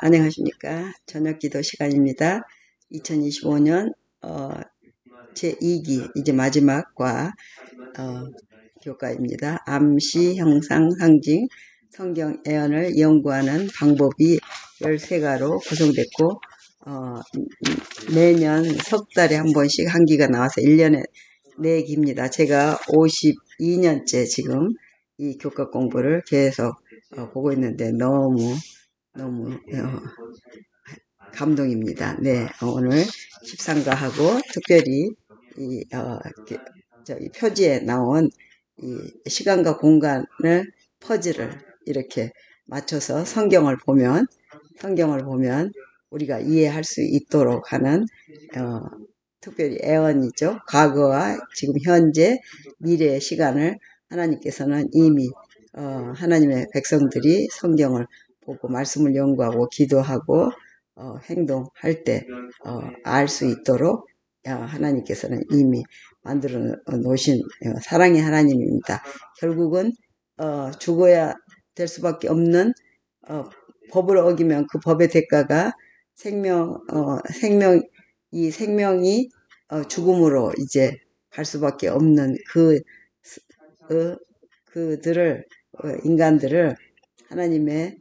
안녕하십니까. 저녁 기도 시간입니다. 2025년 제2기 이제 마지막과 교과입니다. 암시, 형상, 상징, 성경 애언을 연구하는 방법이 13가로 구성됐고 매년 석 달에 한 번씩 한 기가 나와서 1년에 4기입니다. 제가 52년째 지금 이 교과 공부를 계속 보고 있는데 너무 감동입니다. 네, 오늘 십상가하고 특별히 저기 표지에 나온 이 시간과 공간을 퍼즐을 이렇게 맞춰서 성경을 보면 우리가 이해할 수 있도록 하는 특별히 애언이죠. 과거와 지금 현재 미래의 시간을 하나님께서는 이미 하나님의 백성들이 성경을 보고 말씀을 연구하고 기도하고 행동할 때 알 수 있도록 하나님께서는 이미 만들어 놓으신 사랑의 하나님입니다. 결국은 죽어야 될 수밖에 없는 법을 어기면 그 법의 대가가 이 생명이 죽음으로 이제 갈 수밖에 없는 그들을 인간들을 하나님의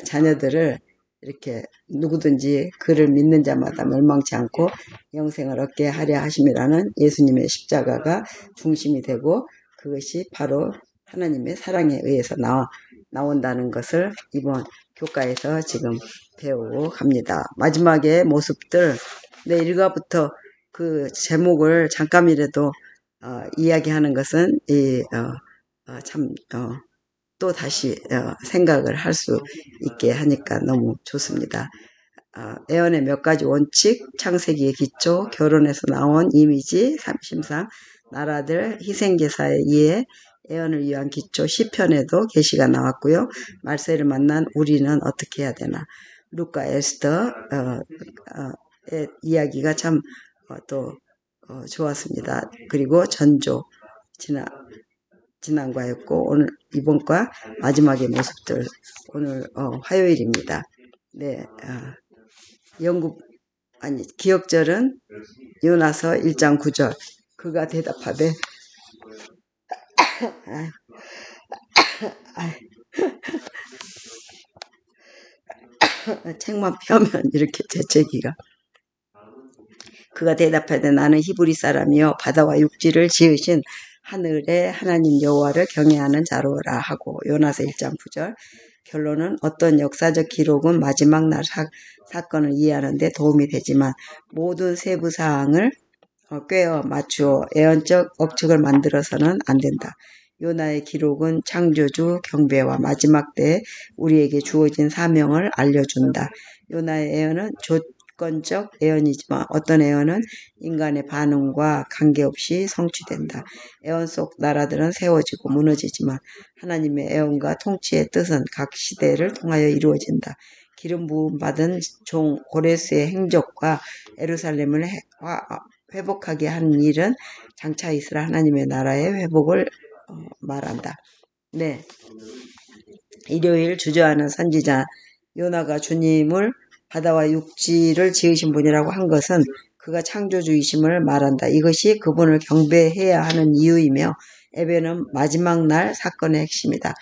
자녀들을 이렇게 누구든지 그를 믿는 자마다 멸망치 않고 영생을 얻게 하려 하심이라는 예수님의 십자가가 중심이 되고 그것이 바로 하나님의 사랑에 의해서 나온다는 것을 이번 교과에서 지금 배우고 갑니다. 마지막의 모습들, 네, 1과부터 그 제목을 잠깐이라도 이야기하는 것은 또 다시 생각을 할 수 있게 하니까 너무 좋습니다. 애언의 몇 가지 원칙, 창세기의 기초, 결혼에서 나온 이미지, 심상, 나라들, 희생제사의 이해, 애언을 위한 기초, 시편에도 계시가 나왔고요. 말세를 만난 우리는 어떻게 해야 되나. 루카 에스더 이야기가 참 또 좋았습니다. 그리고 전조, 지난과였고 오늘 이번과 마지막의 모습들 오늘 화요일입니다. 네, 기억절은 요나서 1장 9절. 그가 대답하되 책만 펴면 이렇게 재채기가. 그가 대답하되 나는 히브리 사람이요 바다와 육지를 지으신 하늘의 하나님 여호와를 경외하는 자로라 하고 요나서 1장 9절. 결론은 어떤 역사적 기록은 마지막 날 사건을 이해하는 데 도움이 되지만 모든 세부 사항을 꿰어 맞추어 애언적 억측을 만들어서는 안 된다. 요나의 기록은 창조주 경배와 마지막 때에 우리에게 주어진 사명을 알려준다. 요나의 애언은 조건적 애언이지만 어떤 애언은 인간의 반응과 관계없이 성취된다. 애언 속 나라들은 세워지고 무너지지만 하나님의 애언과 통치의 뜻은 각 시대를 통하여 이루어진다. 기름 부음 받은 종 고레스의 행적과 예루살렘을 회복하게 하는 일은 장차 이스라엘 하나님의 나라의 회복을 말한다. 네, 일요일 주저하는 선지자 요나가 주님을 바다와 육지를 지으신 분이라고 한 것은 그가 창조주이심을 말한다. 이것이 그분을 경배해야 하는 이유이며 에베는 마지막 날 사건의 핵심이다.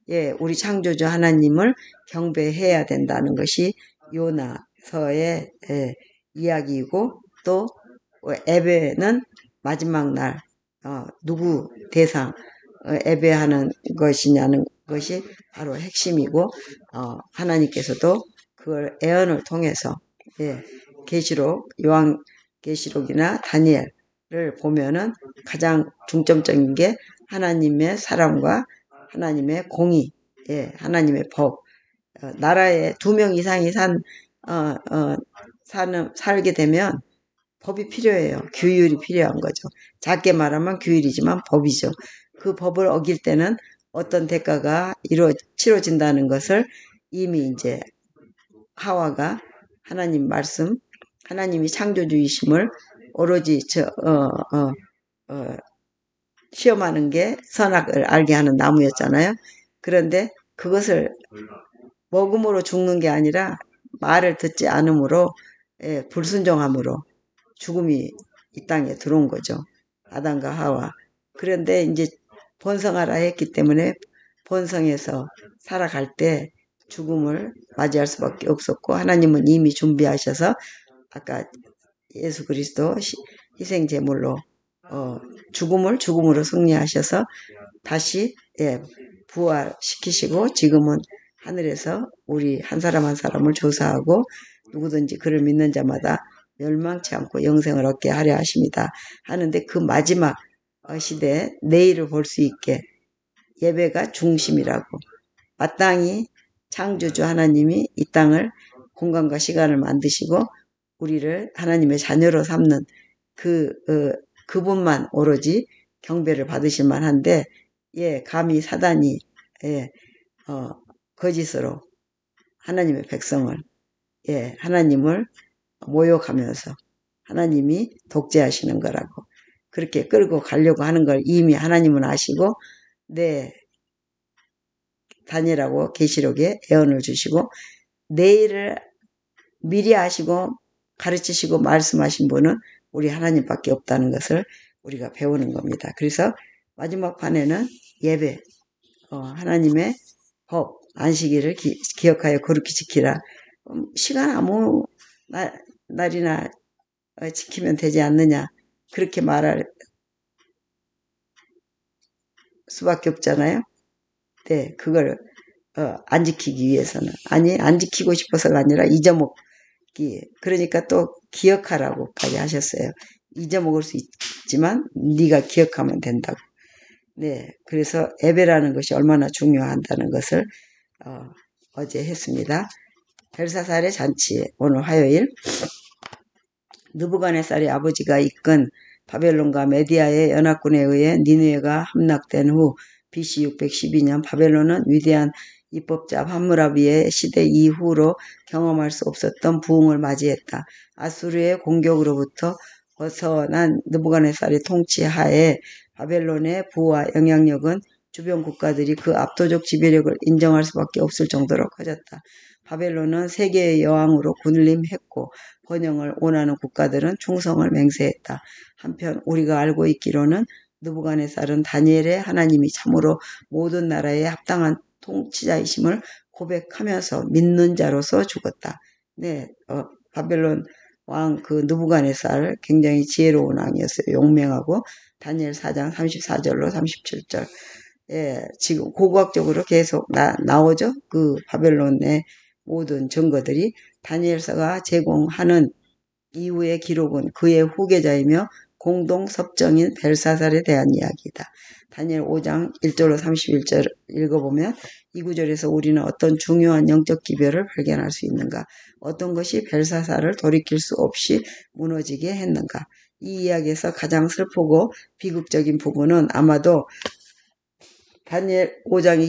예, 우리 창조주 하나님을 경배해야 된다는 것이 요나서의 이야기이고 또 예배는 마지막 날 누구 대상 예배하는 것이냐는 것이 바로 핵심이고 하나님께서도 그걸 애언을 통해서 계시록 요한계시록이나 다니엘을 보면은 가장 중점적인 게 하나님의 사랑과 하나님의 공의, 하나님의 법. 나라에 2명 이상이 살게 되면 법이 필요해요. 규율이 필요한 거죠. 작게 말하면 규율이지만 법이죠. 그 법을 어길 때는 어떤 대가가 치러진다는 것을 이미 이제 하와가 하나님 말씀, 하나님이 창조주이심을 오로지 시험하는 게 선악을 알게 하는 나무였잖아요. 그런데 그것을 먹음으로 죽는 게 아니라 말을 듣지 않으므로 불순종함으로 죽음이 이 땅에 들어온 거죠. 아담과 하와. 그런데 이제 번성하라 했기 때문에 번성해서 살아갈 때 죽음을 맞이할 수밖에 없었고 하나님은 이미 준비하셔서 아까 예수 그리스도 희생 제물로 죽음을 죽음으로 승리하셔서 다시 부활시키시고 지금은 하늘에서 우리 한 사람 한 사람을 조사하고 누구든지 그를 믿는 자마다 멸망치 않고 영생을 얻게 하려 하십니다. 하는데 그 마지막 시대에 내일을 볼 수 있게 예배가 중심이라고 마땅히 창조주 하나님이 이 땅을 공간과 시간을 만드시고 우리를 하나님의 자녀로 삼는 그분만 오로지 경배를 받으실 만한데 감히 사단이 거짓으로 하나님의 백성을 하나님을 모욕하면서 하나님이 독재하시는 거라고 그렇게 끌고 가려고 하는 걸 이미 하나님은 아시고 다니라고 계시록에 예언을 주시고 내일을 미리 아시고 가르치시고 말씀하신 분은 우리 하나님밖에 없다는 것을 우리가 배우는 겁니다. 그래서 마지막 판에는 예배, 하나님의 법, 안식일을 기억하여 거룩히 지키라. 시간 아무 날이나 지키면 되지 않느냐 그렇게 말할 수밖에 없잖아요. 네, 그걸 안 지키기 위해서는 아니 안 지키고 싶어서가 아니라 잊어먹기 그러니까 또 기억하라고까지 하셨어요. 잊어먹을 수 있지만 네가 기억하면 된다고. 네, 그래서 예배라는 것이 얼마나 중요한다는 것을 어제 했습니다. 벨사살의 잔치 오늘 화요일 느부갓네살의 아버지가 이끈 바벨론과 메디아의 연합군에 의해 니느웨가 함락된 후 BC 612년 바벨론은 위대한 입법자 함무라비의 시대 이후로 경험할 수 없었던 부흥을 맞이했다. 아수르의 공격으로부터 벗어난 느부갓네살의 통치하에 바벨론의 부와 영향력은 주변 국가들이 그 압도적 지배력을 인정할 수밖에 없을 정도로 커졌다. 바벨론은 세계의 여왕으로 군림했고 번영을 원하는 국가들은 충성을 맹세했다. 한편 우리가 알고 있기로는 느부갓네살은 다니엘의 하나님이 참으로 모든 나라에 합당한 통치자이심을 고백하면서 믿는 자로서 죽었다. 네, 바벨론 왕 그 느부갓네살 굉장히 지혜로운 왕이었어요. 용맹하고 다니엘 4장 34절로 37절. 지금 고고학적으로 계속 나오죠. 그 바벨론의 모든 증거들이 다니엘서가 제공하는 이후의 기록은 그의 후계자이며 공동 섭정인 벨사살에 대한 이야기다. 다니엘 5장 1절로 31절 읽어보면 이 구절에서 우리는 어떤 중요한 영적 기별을 발견할 수 있는가? 어떤 것이 벨사살을 돌이킬 수 없이 무너지게 했는가? 이 이야기에서 가장 슬프고 비극적인 부분은 아마도 다니엘 5장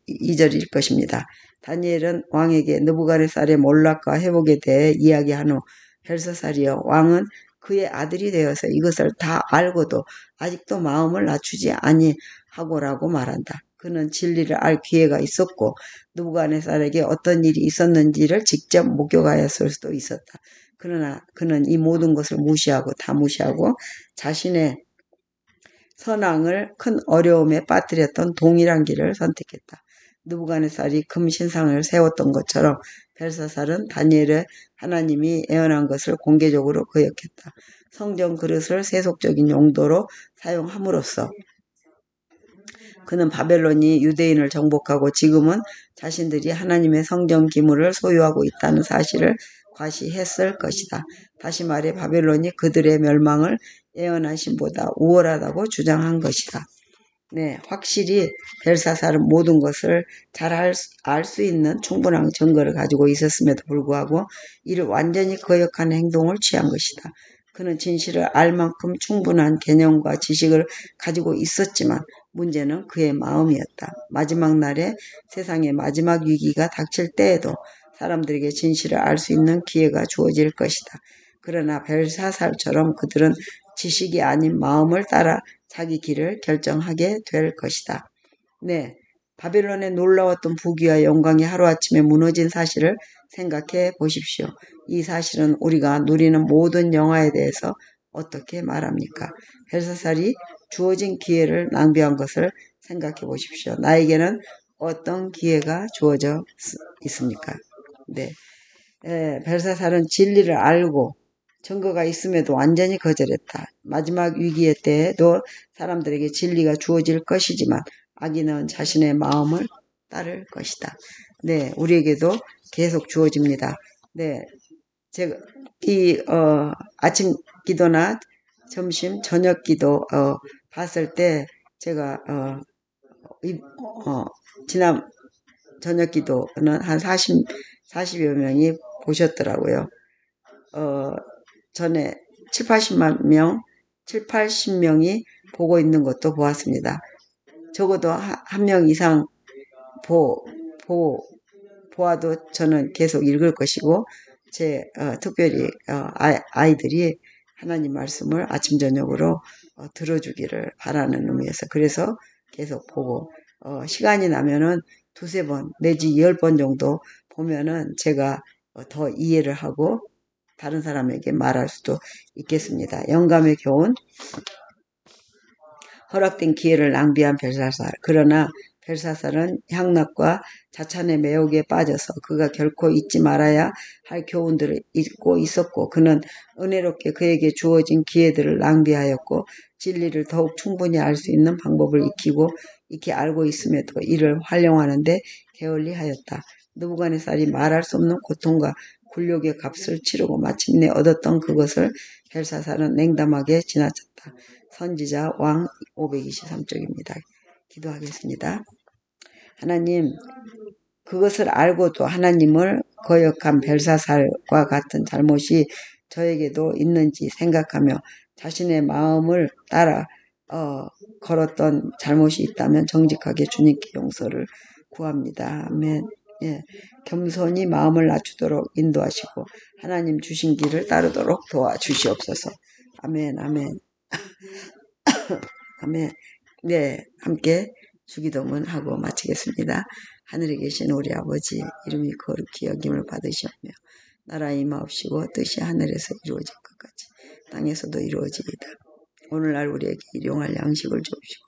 22절일 것입니다. 다니엘은 왕에게 느부갓네살의 몰락과 회복에 대해 이야기한 후 벨사살이여 왕은 그의 아들이 되어서 이것을 다 알고도 아직도 마음을 낮추지 아니하고라고 말한다. 그는 진리를 알 기회가 있었고 느부갓네살에게 어떤 일이 있었는지를 직접 목격하였을 수도 있었다. 그러나 그는 이 모든 것을 다 무시하고 자신의 선왕을 큰 어려움에 빠뜨렸던 동일한 길을 선택했다. 느부갓네살이 금 신상을 세웠던 것처럼 벨사살은 다니엘의 하나님이 예언한 것을 공개적으로 거역했다. 성전 그릇을 세속적인 용도로 사용함으로써 그는 바벨론이 유대인을 정복하고 지금은 자신들이 하나님의 성전 기물을 소유하고 있다는 사실을 과시했을 것이다. 다시 말해 바벨론이 그들의 멸망을 예언하심보다 우월하다고 주장한 것이다. 네, 확실히 벨사살은 모든 것을 잘 알 수 있는 충분한 증거를 가지고 있었음에도 불구하고 이를 완전히 거역한 행동을 취한 것이다. 그는 진실을 알 만큼 충분한 개념과 지식을 가지고 있었지만 문제는 그의 마음이었다. 마지막 날에 세상의 마지막 위기가 닥칠 때에도 사람들에게 진실을 알 수 있는 기회가 주어질 것이다. 그러나 벨사살처럼 그들은 지식이 아닌 마음을 따라 자기 길을 결정하게 될 것이다. 네, 바벨론의 놀라웠던 부귀와 영광이 하루아침에 무너진 사실을 생각해 보십시오. 이 사실은 우리가 누리는 모든 영화에 대해서 어떻게 말합니까? 벨사살이 주어진 기회를 낭비한 것을 생각해 보십시오. 나에게는 어떤 기회가 주어져 있습니까? 네. 벨사살은 진리를 알고 증거가 있음에도 완전히 거절했다. 마지막 위기의 때에도 사람들에게 진리가 주어질 것이지만 악인은 자신의 마음을 따를 것이다. 네, 우리에게도 계속 주어집니다. 네, 제가 아침 기도나 점심 저녁 기도 봤을 때 제가 지난 저녁 기도는 한 40여 명이 보셨더라고요. 전에 7, 80명이 보고 있는 것도 보았습니다. 적어도 한 명 이상 보아도 저는 계속 읽을 것이고, 특별히 아이들이 하나님 말씀을 아침 저녁으로 들어주기를 바라는 의미에서 그래서 계속 보고 시간이 나면은 두세 번 내지 10번 정도 보면은 제가 더 이해를 하고 다른 사람에게 말할 수도 있겠습니다. 영감의 교훈. 허락된 기회를 낭비한 벨사살. 그러나 벨사살은 향락과 자찬의 매혹에 빠져서 그가 결코 잊지 말아야 할 교훈들을 잊고 있었고, 그는 은혜롭게 그에게 주어진 기회들을 낭비하였고 진리를 더욱 충분히 알 수 있는 방법을 익히 알고 있음에도 이를 활용하는데 게을리하였다. 느부갓네살이 말할 수 없는 고통과 굴욕의 값을 치르고 마침내 얻었던 그것을 벨사살은 냉담하게 지나쳤다. 선지자 왕 523쪽입니다. 기도하겠습니다. 하나님, 그것을 알고도 하나님을 거역한 벨사살과 같은 잘못이 저에게도 있는지 생각하며 자신의 마음을 따라 걸었던 잘못이 있다면 정직하게 주님께 용서를 구합니다. 아멘. 예, 겸손히 마음을 낮추도록 인도하시고 하나님 주신 길을 따르도록 도와주시옵소서. 아멘, 아멘. 아멘. 네, 함께 주기도문 하고 마치겠습니다. 하늘에 계신 우리 아버지, 이름이 거룩히 여김을 받으시오며 나라 임하옵시고 뜻이 하늘에서 이루어질 것 같이 땅에서도 이루어지이다. 오늘날 우리에게 일용할 양식을 주옵시고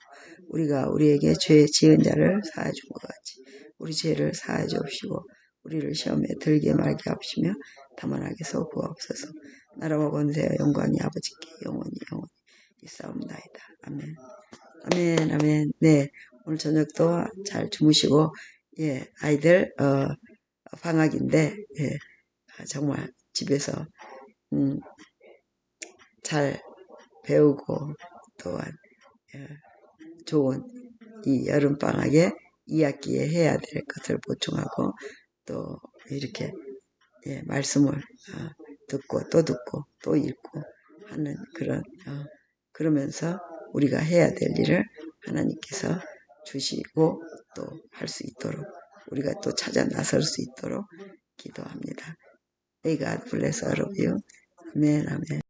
우리가 우리에게 죄 지은 자를 사하여 준 것 같이 우리 죄를 사하여 주옵시고 우리를 시험에 들게 말게 하옵시며 다만 악에서 구하옵소서. 나라와 권세와 영광이 아버지께 영원히 있사옵나이다. 아멘. 아멘, 아멘. 네, 오늘 저녁도 잘 주무시고, 예, 아이들 방학인데, 예, 정말 집에서 잘 배우고 또한 좋은 이 여름 방학에 2학기에 해야 될 것을 보충하고 또 이렇게 말씀을 듣고 또 읽고 하는 그런 그러면서 우리가 해야 될 일을 하나님께서 주시고 또 할 수 있도록 우리가 또 찾아 나설 수 있도록 기도합니다. May God bless all of you. 아멘, 아멘.